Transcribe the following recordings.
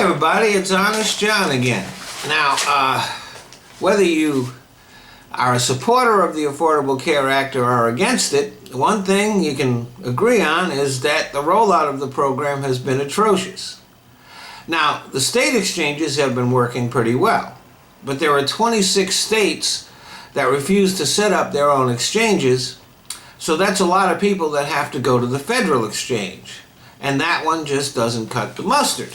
Hi everybody, it's Honest John again. Now, whether you are a supporter of the Affordable Care Act or are against it, one thing you can agree on is that the rollout of the program has been atrocious. Now, the state exchanges have been working pretty well, but there are 26 states that refuse to set up their own exchanges, so that's a lot of people that have to go to the federal exchange, and that one just doesn't cut the mustard.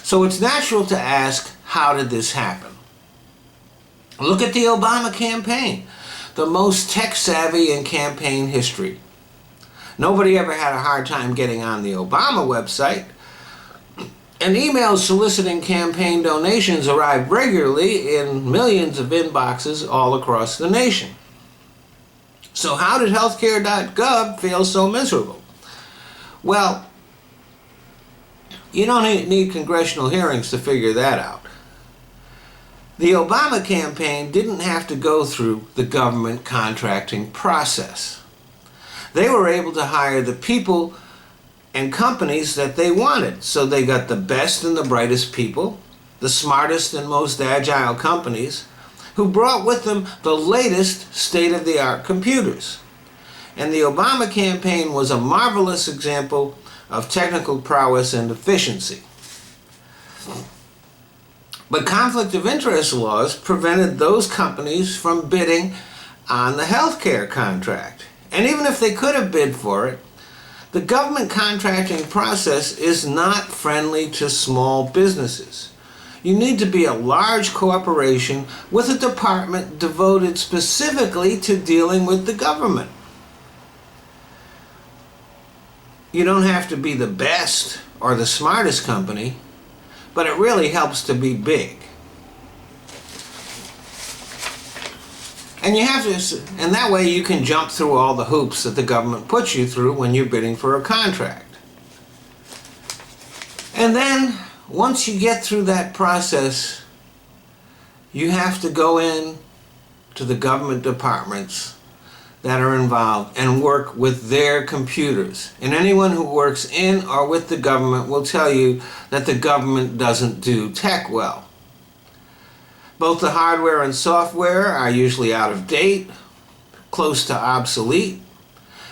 So it's natural to ask, how did this happen? Look at the Obama campaign, the most tech-savvy in campaign history. Nobody ever had a hard time getting on the Obama website, and emails soliciting campaign donations arrived regularly in millions of inboxes all across the nation. So how did healthcare.gov feel so miserable? Well, you don't need congressional hearings to figure that out. The Obama campaign didn't have to go through the government contracting process. They were able to hire the people and companies that they wanted. So they got the best and the brightest people, the smartest and most agile companies, who brought with them the latest state-of-the-art computers. And the Obama campaign was a marvelous example of technical prowess and efficiency. But conflict of interest laws prevented those companies from bidding on the healthcare contract. And even if they could have bid for it, the government contracting process is not friendly to small businesses. You need to be a large corporation with a department devoted specifically to dealing with the government. You don't have to be the best or the smartest company, but it really helps to be big. And you have to, and that way you can jump through all the hoops that the government puts you through when you're bidding for a contract. And then, once you get through that process, you have to go in to the government departments that are involved and work with their computers. And anyone who works in or with the government will tell you that the government doesn't do tech well. Both the hardware and software are usually out of date, close to obsolete.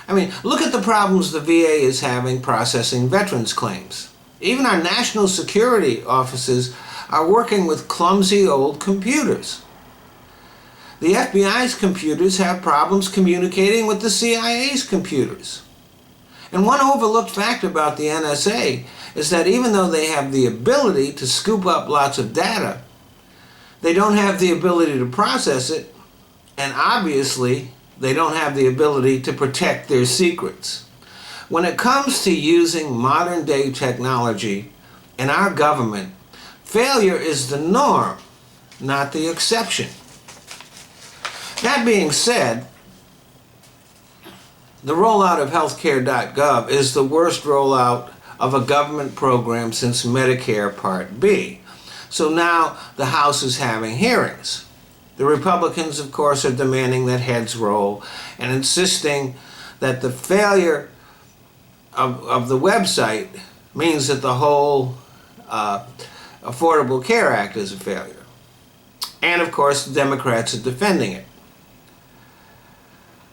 I mean, look at the problems the VA is having processing veterans' claims. Even our national security offices are working with clumsy old computers. The FBI's computers have problems communicating with the CIA's computers. And one overlooked fact about the NSA is that even though they have the ability to scoop up lots of data, they don't have the ability to process it, and obviously they don't have the ability to protect their secrets. When it comes to using modern-day technology in our government, failure is the norm, not the exception. That being said, the rollout of healthcare.gov is the worst rollout of a government program since Medicare Part B. So now the House is having hearings. The Republicans, of course, are demanding that heads roll and insisting that the failure of the website means that the whole Affordable Care Act is a failure. And, of course, the Democrats are defending it.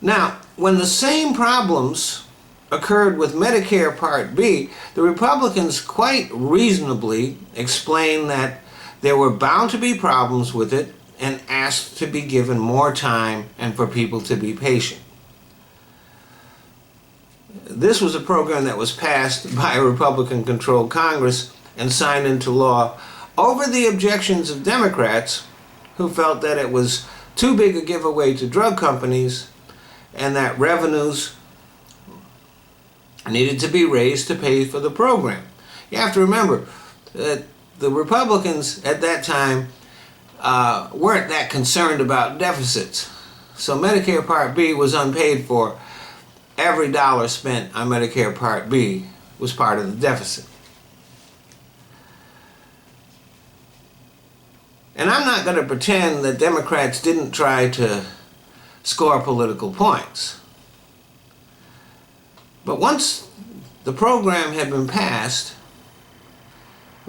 Now, when the same problems occurred with Medicare Part B, the Republicans quite reasonably explained that there were bound to be problems with it and asked to be given more time and for people to be patient. This was a program that was passed by a Republican-controlled Congress and signed into law over the objections of Democrats who felt that it was too big a giveaway to drug companies and that revenues needed to be raised to pay for the program. You have to remember that the Republicans at that time weren't that concerned about deficits. So Medicare Part B was unpaid for. Every dollar spent on Medicare Part B was part of the deficit. And I'm not going to pretend that Democrats didn't try to score political points. But once the program had been passed,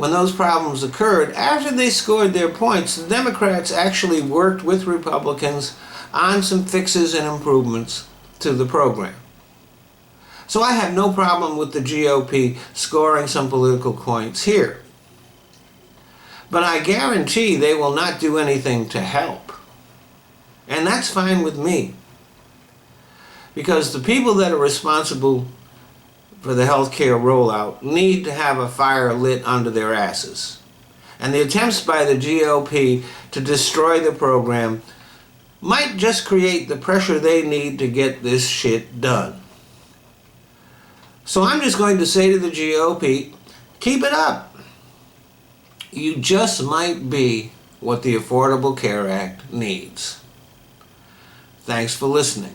when those problems occurred, after they scored their points, the Democrats actually worked with Republicans on some fixes and improvements to the program. So I have no problem with the GOP scoring some political points here. But I guarantee they will not do anything to help. And that's fine with me. Because the people that are responsible for the health care rollout need to have a fire lit under their asses. And the attempts by the GOP to destroy the program might just create the pressure they need to get this shit done. So I'm just going to say to the GOP, keep it up. You just might be what the Affordable Care Act needs. Thanks for listening.